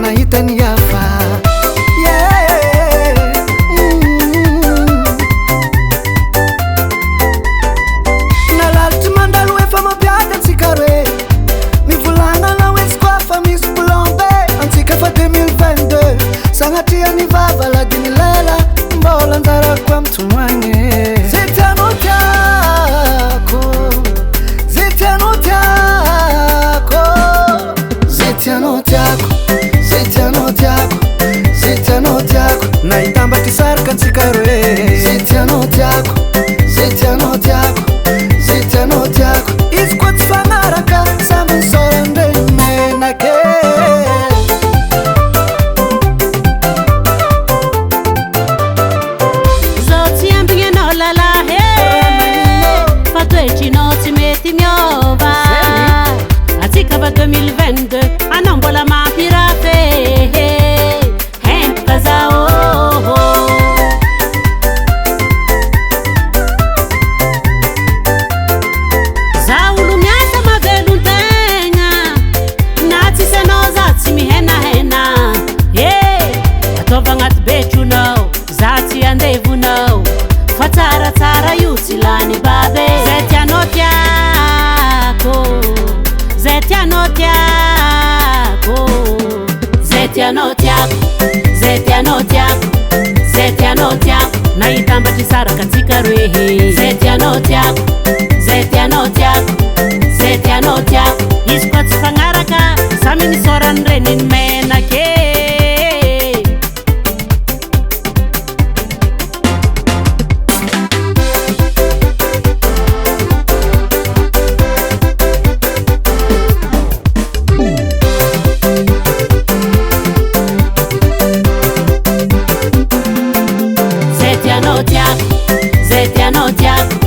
nahita ny hafa nalaritry mandalo efa mapiady antsika roe mivolagna hoe izy koa fa misy plombe antsika fa 2022 sagnatria ny vava ladiny lela mbola anjarako amitsomagny zay tianao tiako zay tianao tiako zay tianao tiako zay tianao tiako zay tianao tiako nahitambatry saraka antsika roe zay tianao tiako zay tianao tiako zay tianao tiako izy koa tsy fagnaraka samby misorandreny menake zao tsy ambigninao lalahy fa toetrinao tsy mety miova atsika fa 2022 anao mbola mampirafe hentoka zao za olo miasa mavelon-tegna na tsisy anao za tsy mihenahena ataova agnaty betronao za tsy andevonao fa tsaratsara io tsy lany babe zay tianao tiako zay tianao tiako zay tianao tiako zay tianao tiako zay tianao tiako nahitambatry saraka antsika roe zay tianao tiako zay tianao tiako zay tianao tiako izy koa tsy fagnaraka samy nisorany reniny menake zay tianao tiako zay tianao tiako